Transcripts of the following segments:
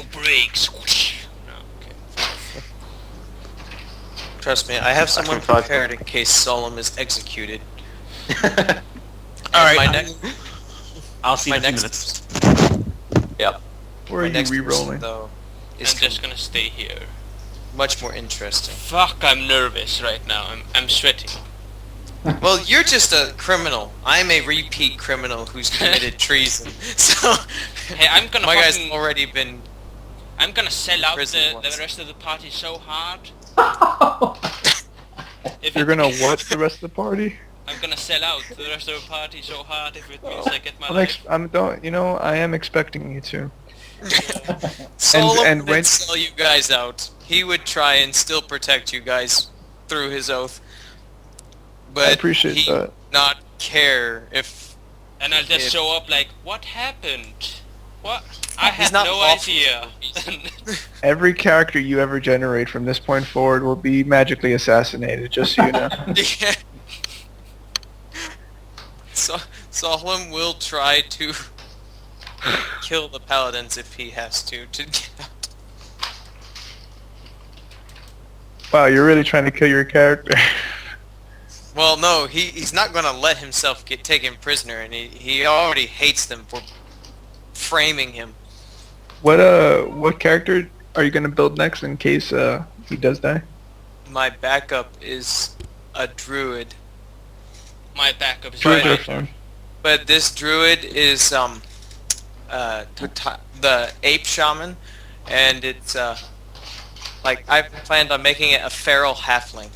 no brakes. Whoosh. No, okay. Trust me, I have someone prepared in case Solemn is executed. Alright, My next... I'll see you my in a few next- minutes. Yep. Where are My you next person, re-rolling? though, I'm is just gonna stay here. much more interesting. Fuck, I'm nervous right now. I'm sweating. Well, you're just a criminal. I'm a repeat criminal who's committed treason. So, Hey, I'm gonna my guy's fucking... already been... I'm gonna sell out prison the once. rest of the party so hard. If You're it- gonna what the rest of the party? I'm gonna sell out the rest of the party so hard if it means I get my I'm life. I am expecting you to. Solemn and would when- sell you guys out. He would try and still protect you guys through his oath. But I appreciate he that. not care if... And I'll just if- show up like, what happened? What? I He's had not no lawful. idea. Every character you ever generate from this point forward will be magically assassinated, just so you know. Yeah. So, Solemn will try to kill the paladins if he has to get out. Wow, you're really trying to kill your character. Well, no, he's not going to let himself get taken prisoner, and he already hates them for framing him. What character are you gonna build next in case he does die? My backup is a druid, My backup is Druids are right. fun. but this druid is the ape shaman, and it's like I've planned on making it a feral halfling.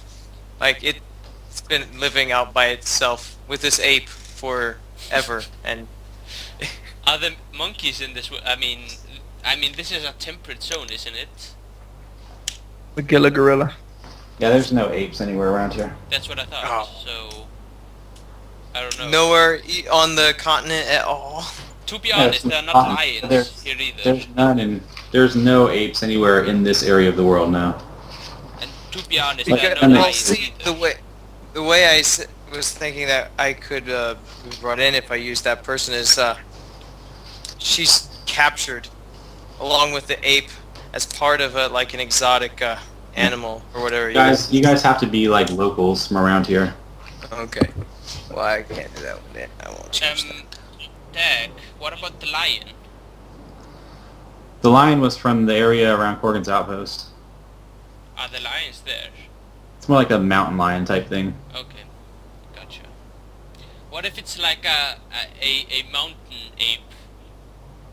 Like it's been living out by itself with this ape forever, and Are the monkeys in this? I mean, this is a temperate zone, isn't it? The Gila Gorilla. Yeah, there's no apes anywhere around here. That's what I thought. Oh. So I don't know. nowhere on the continent at all. To be Yeah, honest, it's there are not not- lions there's- here either. There's none, and there's no apes anywhere in this area of the world now. And to be honest, Like, there are and no they- lions See, either. the way was thinking that I could be brought in if I used that person is she's captured along with the ape as part of like an exotic animal or whatever. You guys have to be like locals from around here. Okay. Well, I can't do that with it. I won't change that. Dag, what about the lion? The lion was from the area around Corgan's outpost. Are the lions there? It's more like a mountain lion type thing. Okay, gotcha. What if it's like a mountain ape?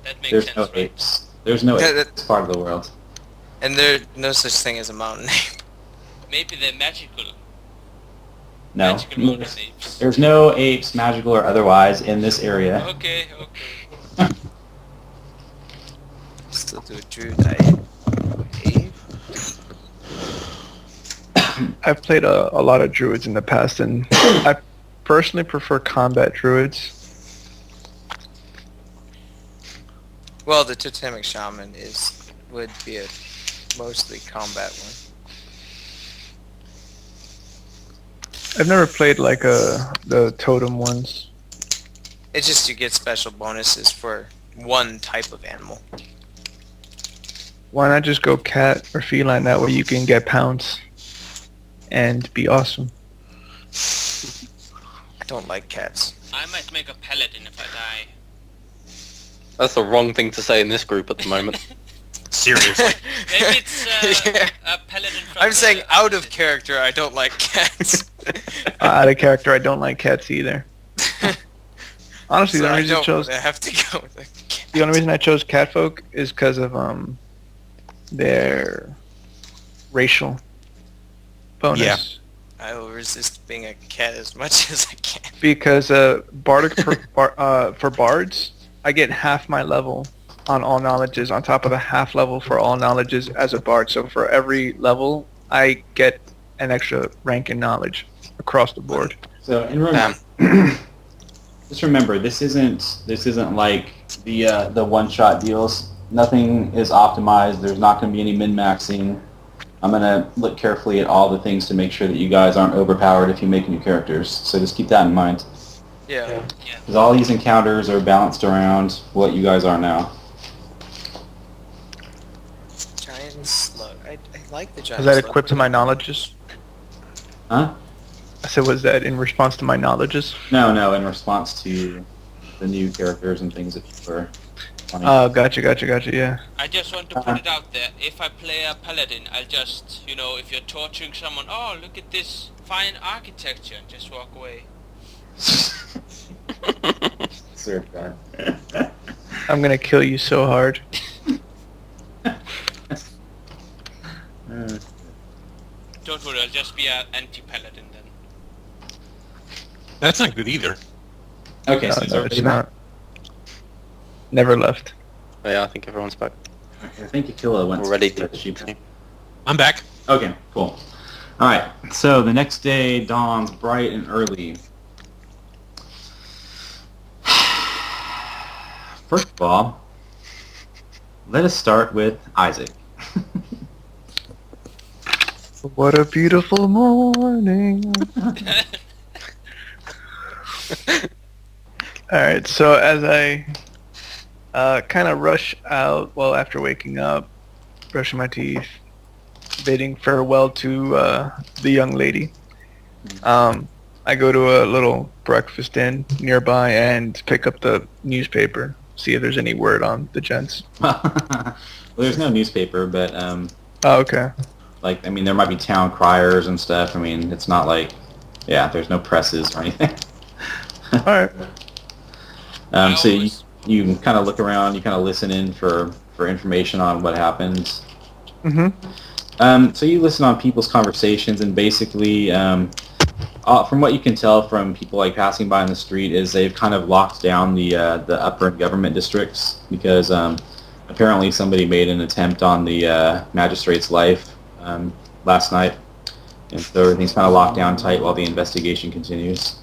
That makes There's sense, no right? apes. There's no Yeah, apes in this part of the world. And there's no such thing as a mountain ape. Maybe they're magical. No. Magical mountain apes. There's no apes, magical or otherwise, in this area. Okay, okay. Still do a druid ape. I've played a lot of druids in the past, and I personally prefer combat druids. Well, the totemic shaman would be a mostly combat one. I've never played like the totem ones. It's just you get special bonuses for one type of animal. Why not just go cat or feline? That way you can get pounds and be awesome. I don't like cats. I might make a paladin if I die. That's the wrong thing to say in this group at the moment. Seriously. Maybe it's Yeah. a paladin from I'm the saying out of opposite. character, I don't like cats. Out of character, I don't like cats either. Honestly, So the I only reason I don't chose have to go with a cat. the only reason I chose catfolk is because of their racial bonus. Yeah. I will resist being a cat as much as I can. Because bardic for bards, I get half my level on all knowledges on top of the half level for all knowledges as a bard. So for every level, I get an extra rank in knowledge across the board. So, and just remember, this isn't like the one-shot deals. Nothing is optimized. There's not going to be any min-maxing. I'm going to look carefully at all the things to make sure that you guys aren't overpowered if you make new characters. So just keep that in mind. Yeah. Because all these encounters are balanced around what you guys are now. Giant slug. I like the giant Was that slug. equipped to my knowledges? Huh? I said, was that in response to my knowledges? No, in response to the new characters and things that you were wanting. Oh, gotcha, yeah. I just want to put it out there. If I play a paladin, I'll just, if you're torturing someone, oh, look at this fine architecture, and just walk away. Sir, God. I'm gonna kill you so hard. Don't worry, I'll just be an anti-paladin then. That's not good either. Okay, No, so no, it's not. Never left. Yeah, I think everyone's back. I think Aquila went We're ready to to the sheep. I'm back. Okay, cool. All right, so the next day dawns bright and early. First of all, let us start with Isaac. What a beautiful morning. Alright, so as I kind of rush out, well, after waking up, brushing my teeth, bidding farewell to the young lady, I go to a little breakfast inn nearby and pick up the newspaper, see if there's any word on the gents. Well, there's no newspaper, but Oh, okay. like, I mean, there might be town criers and stuff. I mean, it's not like, yeah, there's no presses or anything. Alright. So you kind of look around, you kind of listen in for information on what happens. Mm-hmm. So you listen on people's conversations, and basically, from what you can tell from people like passing by on the street, is they've kind of locked down the upper government districts because apparently somebody made an attempt on the magistrate's life last night, and so everything's kind of locked down tight while the investigation continues.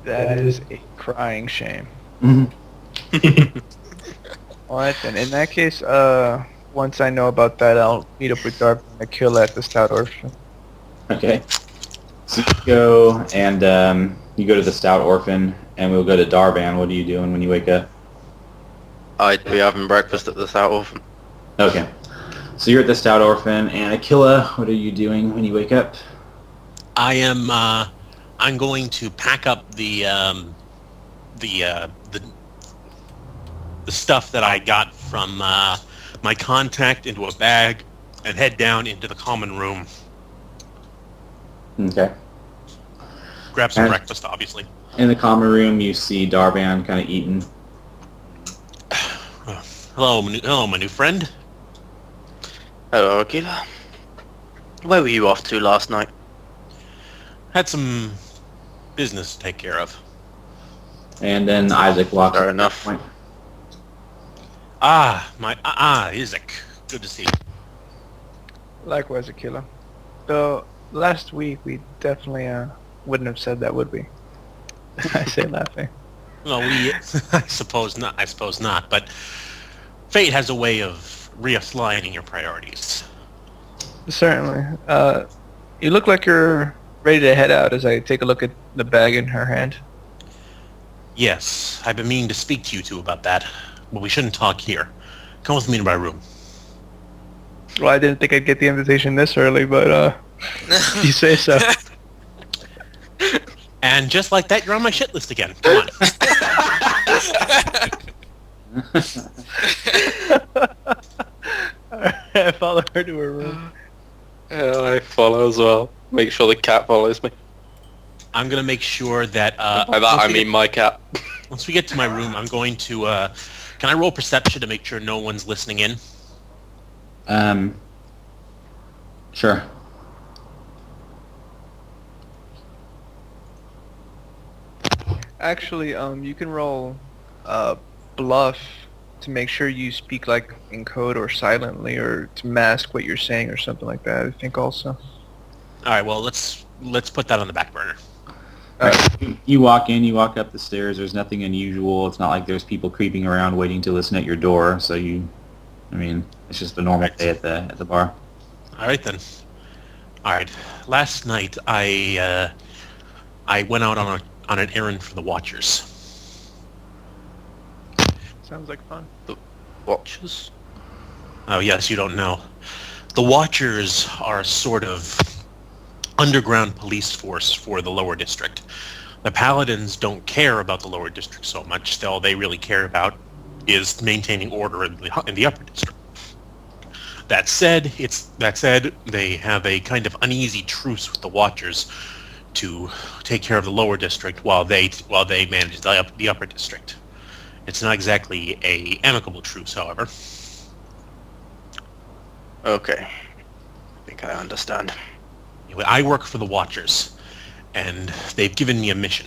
That is a crying shame. Mm-hmm. Alright then, in that case, once I know about that, I'll meet up with Darby and Aquila at the Stout Orphan. Okay. So you go and you go to the Stout Orphan, and we'll go to Darban. What are you doing when you wake up? I'd be having breakfast at the South Orphan. Okay. So you're at the Stout Orphan, and Aquila, what are you doing when you wake up? I am. I'm going to pack up the stuff that I got from my contact into a bag and head down into the common room. Okay. Grab some And- breakfast, obviously. In the common room, you see Darban kind of eating. Hello, my new friend. Hello, Akila. Where were you off to last night? Had some business to take care of. And then Isaac walks Fair up at that enough. point. Isaac. Good to see you. Likewise, Aquila. Though, last week we definitely wouldn't have said that, would we? I say laughing. Well, I suppose not. But fate has a way of realigning your priorities. Certainly. You look like you're ready to head out as I take a look at the bag in her hand. Yes, I've been meaning to speak to you two about that, but we shouldn't talk here. Come with me to my room. Well, I didn't think I'd get the invitation this early, but you say so. And just like that, you're on my shit list again. Come on. I follow her to her room. Yeah, I follow as well. Make sure the cat follows me. I'm gonna make sure that. By that I mean my cat. Once we get to my room, I'm going to. Can I roll perception to make sure no one's listening in? Sure. Actually, you can roll bluff to make sure you speak like in code or silently, or to mask what you're saying or something like that. I think also. All right. Well, let's put that on the back burner. You walk in, you walk up the stairs. There's nothing unusual. It's not like there's people creeping around waiting to listen at your door. So it's just a normal day at the bar. All right then. All right. Last night I went out on an errand for the Watchers. Sounds like fun. Watchers? Oh, yes, you don't know. The Watchers are a sort of underground police force for the lower district. The Paladins don't care about the lower district so much. All they really care about is maintaining order in the upper district. That said, they have a kind of uneasy truce with the Watchers to take care of the lower district while they manage the upper district. It's not exactly a amicable truce, however. Okay. I think I understand. Anyway, I work for the Watchers, and they've given me a mission.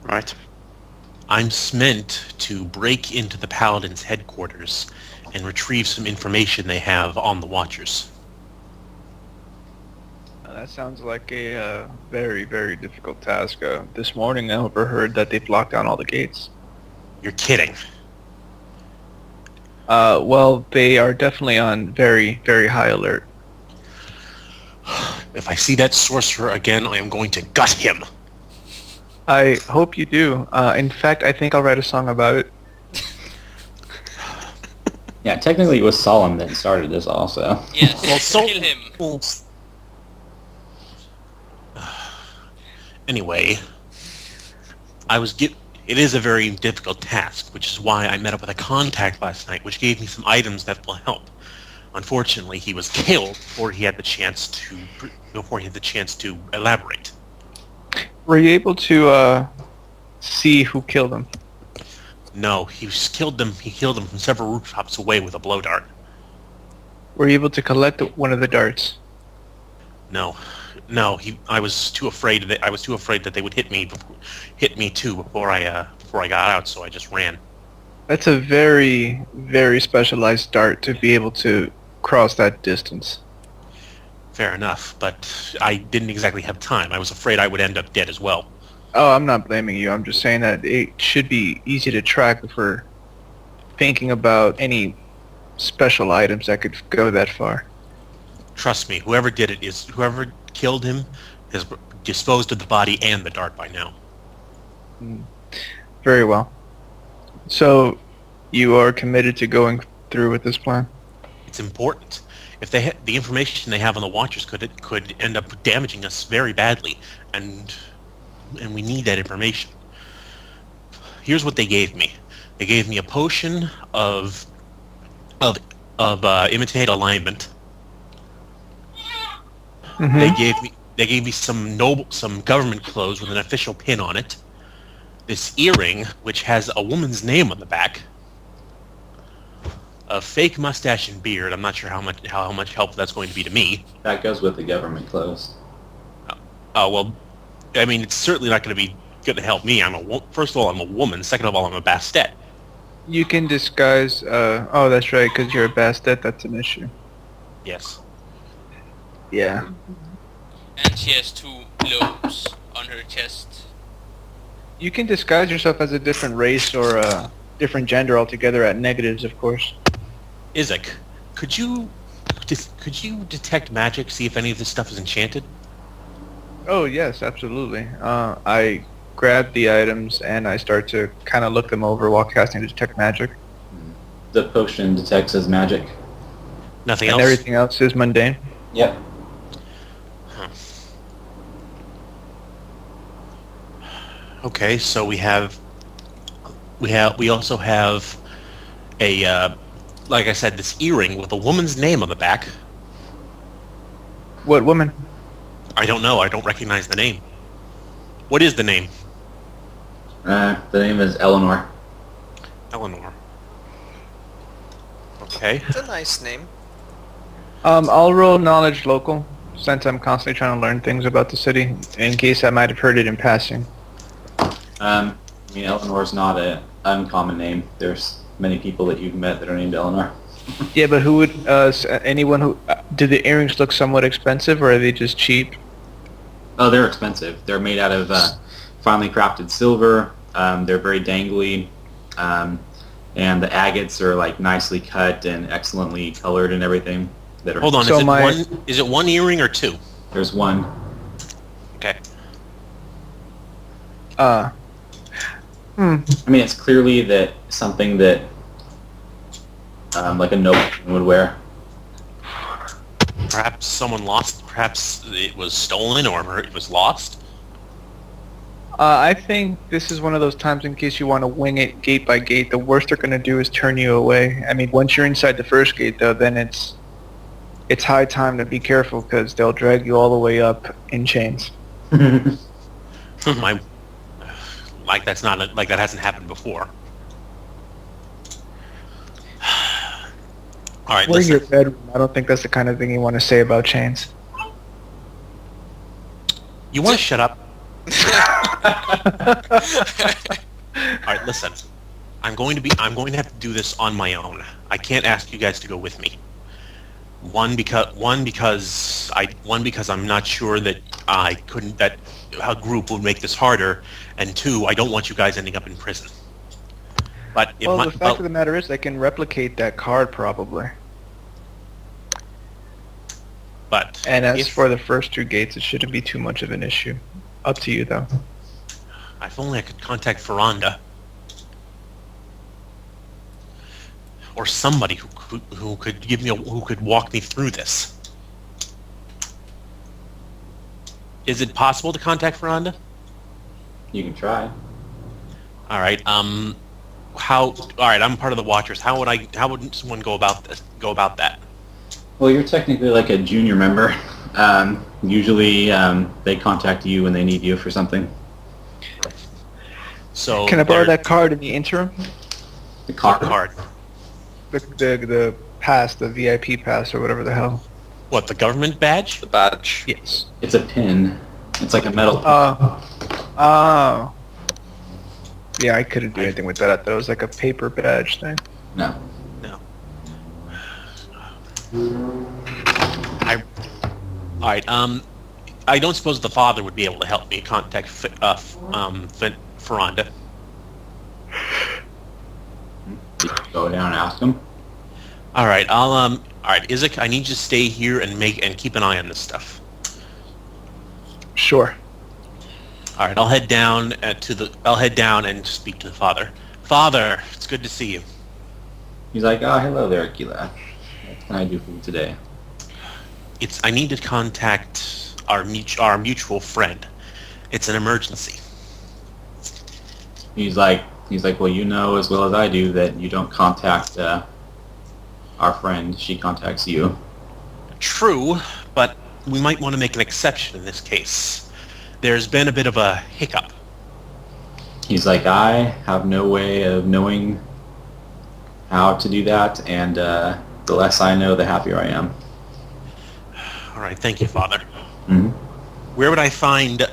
Right. I'm meant to break into the Paladins' headquarters and retrieve some information they have on the Watchers. That sounds like a very, very difficult task. This morning I overheard that they've locked down all the gates. You're kidding. Well, they are definitely on very, very high alert. If I see that sorcerer again, I am going to gut him. I hope you do. In fact, I think I'll write a song about it. Yeah, technically it was Solemn that started this also. Yes, Well, kill him. Anyway, it is a very difficult task, which is why I met up with a contact last night, which gave me some items that will help. Unfortunately, he was killed before he had the chance to elaborate. Were you able to see who killed him? No, he killed them from several rooftops away with a blow dart. Were you able to collect one of the darts? No, I was too afraid that they would hit me too before I got out, so I just ran. That's a very, very specialized dart to be able to cross that distance. Fair enough, but I didn't exactly have time. I was afraid I would end up dead as well. Oh, I'm not blaming you. I'm just saying that it should be easy to track if we're thinking about any special items that could go that far. Trust me, whoever killed him has disposed of the body and the dart by now. Very well. So, you are committed to going through with this plan? It's important. If the information they have on the Watchers could end up damaging us very badly, and we need that information. Here's what they gave me. They gave me a potion of imitate alignment. Mm-hmm. They gave me some government clothes with an official pin on it. This earring, which has a woman's name on the back. A fake mustache and beard. I'm not sure how much help that's going to be to me. That goes with the government clothes. Oh well, I mean it's certainly not going to help me. First of all, I'm a woman. Second of all, I'm a Bastet. You can disguise... oh, that's right, because you're a Bastet. That's an issue. Yes. Yeah. And she has 2 globes on her chest. You can disguise yourself as a different race or a different gender altogether at negatives, of course. Izek, could you detect magic, see if any of this stuff is enchanted? Oh, yes, absolutely. I grab the items and I start to kind of look them over while casting Detect Magic. The potion detects as magic. Nothing And else? everything else is mundane. Yep. Okay, so we also have a like I said, this earring with a woman's name on the back. What woman? I don't know. I don't recognize the name. What is the name? The name is Eleanor. Eleanor. Okay. It's a nice name. I'll roll knowledge local, since I'm constantly trying to learn things about the city, in case I might have heard it in passing. I mean, Eleanor's not an uncommon name. There's many people that you've met that are named Eleanor. Yeah, but who would, anyone who, do the earrings look somewhat expensive, or are they just cheap? Oh, they're expensive. They're made out of finely crafted silver. They're very dangly. And the agates are like nicely cut and excellently colored and everything. Hold on, So is it one earring or 2? There's one. Okay. I mean, it's clearly that something that like a nobleman would wear. Perhaps someone lost. Perhaps it was stolen or it was lost. I think this is one of those times in case you want to wing it gate by gate. The worst they're going to do is turn you away. I mean, once you're inside the first gate, though, then it's high time to be careful because they'll drag you all the way up in chains. My, like that's not like that hasn't happened before. All right, We're in listen. your bedroom. I don't think that's the kind of thing you want to say about chains. You want to shut up? All right, listen. I'm going to have to do this on my own. I can't ask you guys to go with me. One because I'm not sure that a group would make this harder, and two, I don't want you guys ending up in prison. But The fact of the matter is they can replicate that card probably. But And as if- for the first two gates, it shouldn't be too much of an issue. Up to you, though. if only I could contact Ferranda. Or somebody who could give me who could walk me through this. Is it possible to contact Ferranda? You can try. All right. All right. I'm part of the Watchers. How would someone go about that? Well, you're technically like a junior member. Usually, they contact you when they need you for something. So Can I borrow there- that card in the interim? The card. card? The pass, the VIP pass, or whatever the hell. What, the government badge? The badge. Yes. It's a pin. It's like a metal pin. Oh. Yeah, I couldn't do anything with that. I thought it was like a paper badge thing. No. No. All right. I don't suppose the father would be able to help me contact Ferranda. You can go down and ask them. All right. All right, Isaac, I need you to stay here and keep an eye on this stuff. Sure. All right. I'll head down and speak to the father. Father, it's good to see you. He's like, oh, hello there, Akila. What can I do for you today? I need to contact our mutual friend. It's an emergency. He's like, well, you know as well as I do that you don't contact our friend. She contacts you. True, but we might want to make an exception in this case. There's been a bit of a hiccup. He's like, I have no way of knowing how to do that, and the less I know, the happier I am. All right, thank you, Father. Mm-hmm. Where would I find...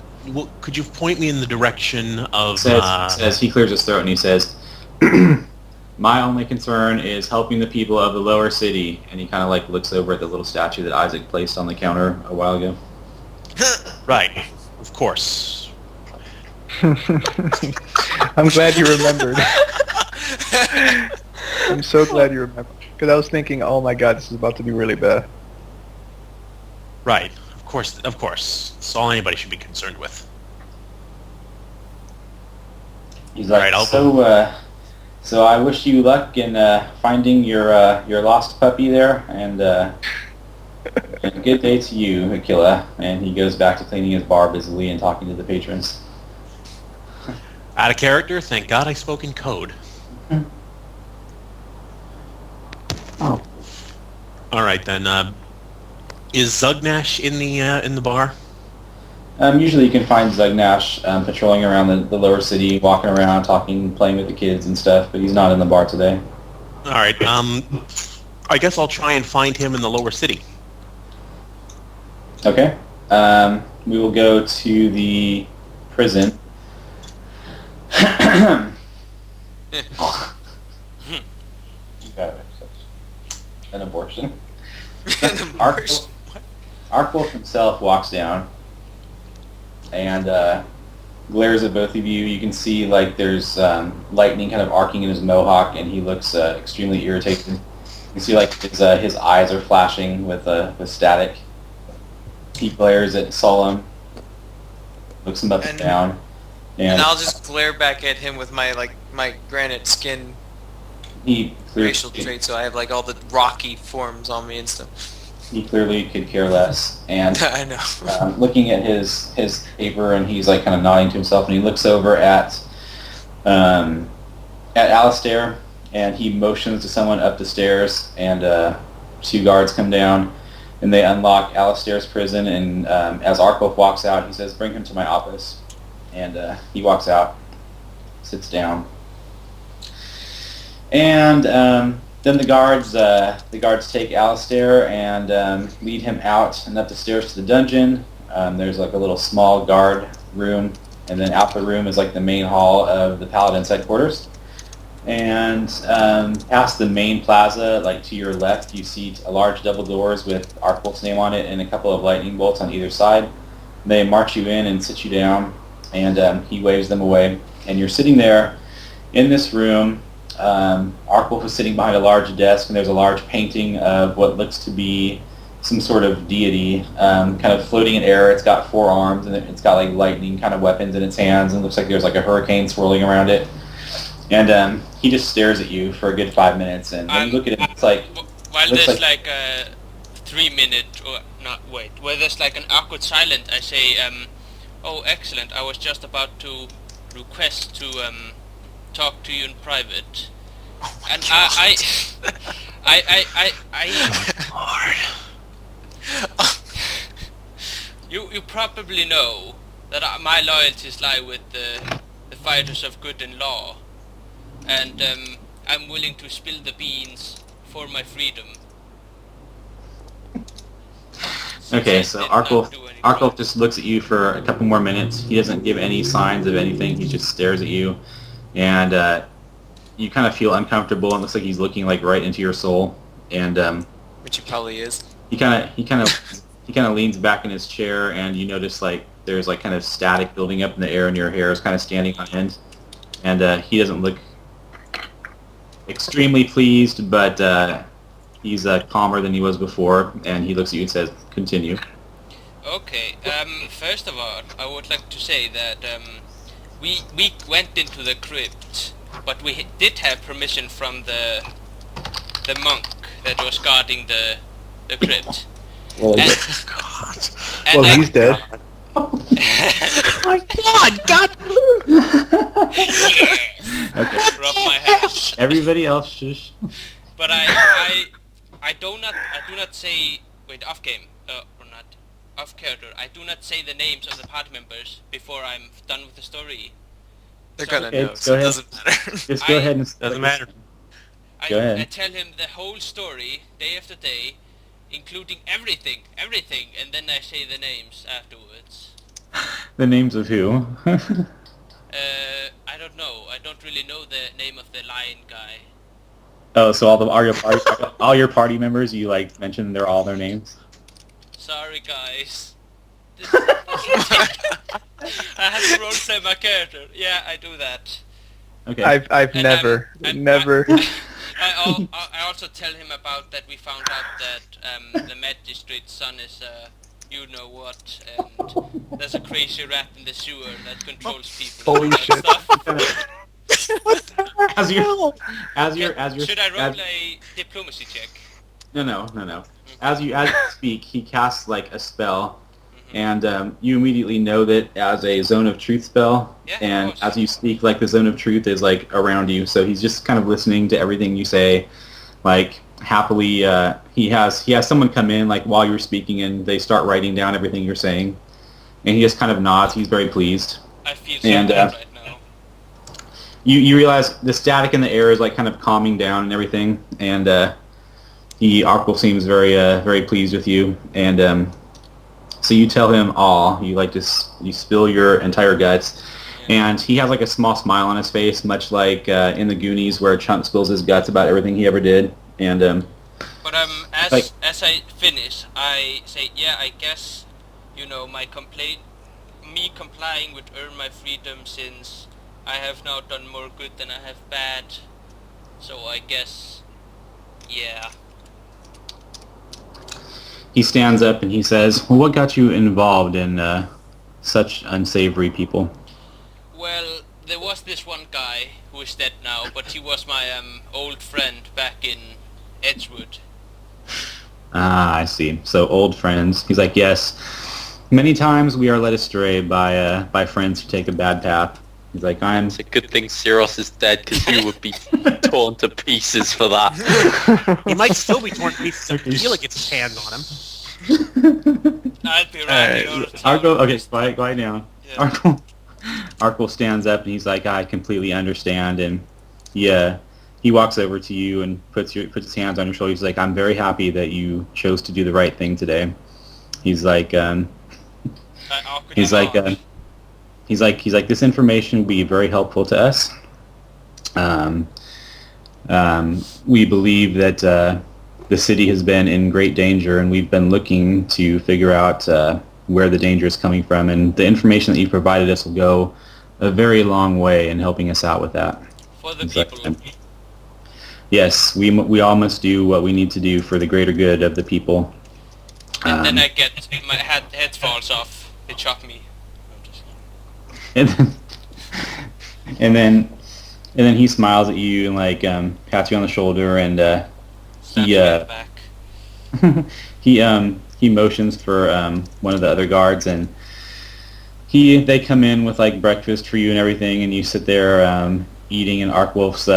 could you point me in the direction of... Says he clears his throat and he says, my only concern is helping the people of the lower city. And he kind of like looks over at the little statue that Isaac placed on the counter a while ago. Right, of course. I'm glad you remembered. I'm so glad you remembered. Because I was thinking, oh my god, this is about to be really bad. Right, of course. It's all anybody should be concerned with. He's like, Right, I'll so I wish you luck in finding your lost puppy there, and and good day to you, Aquila. And he goes back to cleaning his bar busily and talking to the patrons. Out of character, thank God I spoke in code. Oh. All right, then. Is Zugnash in the bar? Usually you can find Zugnash patrolling around the lower city, walking around, talking, playing with the kids and stuff, but he's not in the bar today. All right. I guess I'll try and find him in the lower city. Okay. We will go to the prison. You got an abortion. Arkwolf himself walks down and glares at both of you. You can see like there's lightning kind of arcing in his mohawk, and he looks extremely irritated. You can see like his eyes are flashing with static. He glares at Solemn, looks him up and down, And I'll just glare back at him with my granite skin He clearly, racial trait, so I have like all the rocky forms on me and stuff. he clearly could care less. And I know. looking at his paper, and he's like kind of nodding to himself, and he looks over at Alistair, and he motions to someone up the stairs, and 2 guards come down, and they unlock Alistair's prison, and as Arkwolf walks out, he says, "Bring him to my office." And he walks out, sits down. And then the guards take Alistair and lead him out and up the stairs to the dungeon. There's like a little small guard room, and then out the room is like the main hall of the Paladin's headquarters. And past the main plaza, like to your left, you see a large double doors with Arkwolf's name on it and a couple of lightning bolts on either side. They march you in and sit you down, and he waves them away. And you're sitting there in this room. Arkwolf is sitting behind a large desk, and there's a large painting of what looks to be some sort of deity, kind of floating in air. It's got 4 arms, and it's got like lightning kind of weapons in its hands, and it looks like there's like a hurricane swirling around it. And he just stares at you for a good 5 minutes, and when you look at him, it's like... While there's like a 3-minute, or not, wait, where there's like an awkward silence, I say, oh, excellent, I was just about to request to talk to you in private. And I you probably know that my loyalties lie with the fighters of good and law, and I'm willing to spill the beans for my freedom. Okay, so Arkwolf just looks at you for a couple more minutes. He doesn't give any signs of anything. He just stares at you, and you kind of feel uncomfortable. And it looks like he's looking like right into your soul. And Which he probably is. he kind of leans back in his chair, and you notice like there's like kind of static building up in the air, and your hair is kind of standing on end. And he doesn't look extremely pleased, but he's calmer than he was before, and he looks at you and says, "Continue." Okay, first of all, I would like to say that we went into the crypt, but we did have permission from the monk that was guarding the crypt. Well, And, Well, he's dead. My God! okay. Rub my head. Everybody else, shush. But I do not say, wait, off game, or not, off character, I do not say the names of the party members before I'm done with the story. They're So- gonna Okay, know, go so it ahead. doesn't matter. Just go ahead and... Doesn't matter. Go ahead. I tell him the whole story, day after day, including everything, and then I say the names afterwards. The names of who? I don't know. I don't really know the name of the lion guy. Oh, so all your party members, you like mentioned they're all their names? Sorry, guys. I have to roleplay my character. Yeah, I do that. Okay. I've And never, I'm- never. I also tell him about that we found out that the magistrate's son is you know what, and there's a crazy rat in the sewer that controls people. Holy and shit. Stuff. as you're Should I roll a diplomacy check? No. As you speak, he casts like a spell, and you immediately know that as a zone of truth spell. Yeah, of And course. as you speak, like the zone of truth is like around you, so he's just kind of listening to everything you say, like happily. He has someone come in like while you're speaking, and they start writing down everything you're saying, and he just kind of nods. He's very pleased. I feel so And, bad right now. You realize the static in the air is like kind of calming down and everything, and Arkle seems very pleased with you, and so you tell him all. You like to you spill your entire guts, and he has like a small smile on his face, much like in the Goonies where Chunk spills his guts about everything he ever did, and But as I finish, I say, yeah, I guess, me complying would earn my freedom, since I have now done more good than I have bad. So I guess, yeah. he stands up and he says, "Well, what got you involved in such unsavory people?" Well, there was this one guy who is dead now, but he was my old friend back in Edgewood. Ah, I see. So old friends. He's like, yes. Many times we are led astray by friends who take a bad path. He's like, I'm. It's a good thing Cyros is dead, because you would be torn to pieces for that. He might still be torn to pieces. I feel like it's his hand on him. I'd be right. Arco, okay, quiet down. Yeah. Arco stands up and he's like, I completely understand, and he walks over to you and puts his hands on your shoulder. He's like, I'm very happy that you chose to do the right thing today. He's like, he's like, this information will be very helpful to us. We believe that the city has been in great danger, and we've been looking to figure out where the danger is coming from, and the information that you provided us will go a very long way in helping us out with that. For the people. Yes, we all must do what we need to do for the greater good of the people. And then I get my head falls off. They chop me. And then he smiles at you and like pats you on the shoulder, and he motions for one of the other guards, and they come in with like breakfast for you and everything, and you sit there eating in Arkwolf's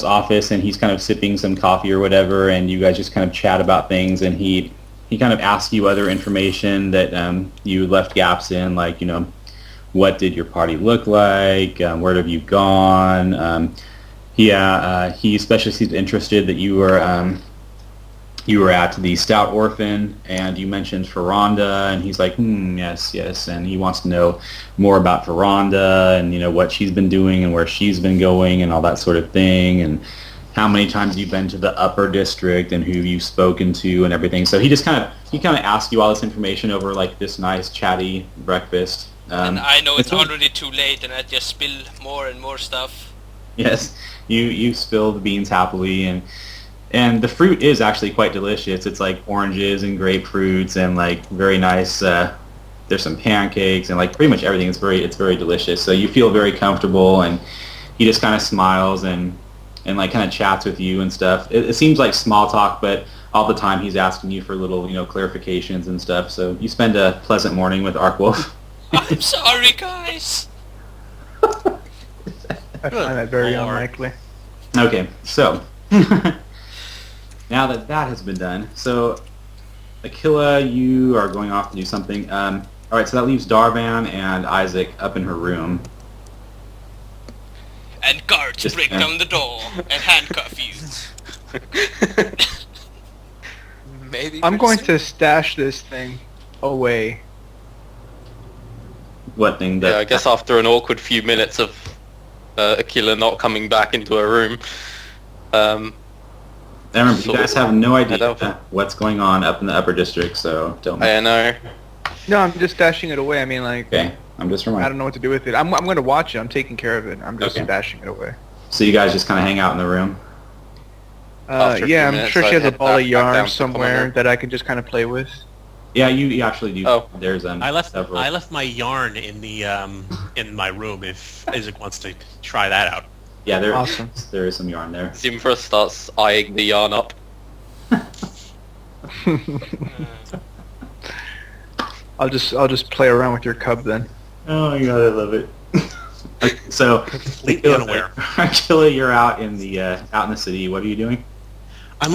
office, and he's kind of sipping some coffee or whatever, and you guys just kind of chat about things, and he kind of asks you other information that you left gaps in, like, you know, what did your party look like, where have you gone, he especially seems interested that you were at the Stout Orphan, and you mentioned Ferranda, and he's like, yes, and he wants to know more about Ferranda, and, you know, what she's been doing and where she's been going and all that sort of thing, and how many times you've been to the Upper District and who you've spoken to and everything. So he kind of asks you all this information over like this nice chatty breakfast. And I know it's already too late, and I just spill more and more stuff. Yes, you spill the beans happily, and the fruit is actually quite delicious. It's like oranges and grapefruits and like very nice. There's some pancakes and like pretty much everything. It's very delicious. So you feel very comfortable, and he just kind of smiles and like kind of chats with you and stuff. It seems like small talk, but all the time he's asking you for little, you know, clarifications and stuff. So you spend a pleasant morning with Arkwolf. I'm sorry, guys. I find that very unlikely. Okay, so now that has been done, so Aquila, you are going off to do something. All right, so that leaves Darvan and Isaac up in her room. And guards break down the door and handcuff you. Maybe. I'm going to stash this thing away. What thing? Yeah, I guess after an awkward few minutes of Aquila not coming back into her room. I remember, you guys have no idea what's going on up in the Upper District, so don't. I know. No, I'm just stashing it away. I mean, like, Okay, I'm just reminding. I don't know what to do with it. I'm going to watch it. I'm taking care of it. I'm just stashing it away. So you guys just kind of hang out in the room? After a few Yeah, I'm minutes, sure she I has a head ball back of yarn down to the somewhere corner. that I can just kind of play with. Yeah, you actually do. Oh. There's I left several. my yarn in the in my room if Isaac wants to try that out. Yeah, Awesome. there is some yarn there. Zimfra starts eyeing the yarn up. I'll just play around with your cub then. Oh my god, I love it. So, Completely unaware. Aquila, you're out in the city. What are you doing? I'm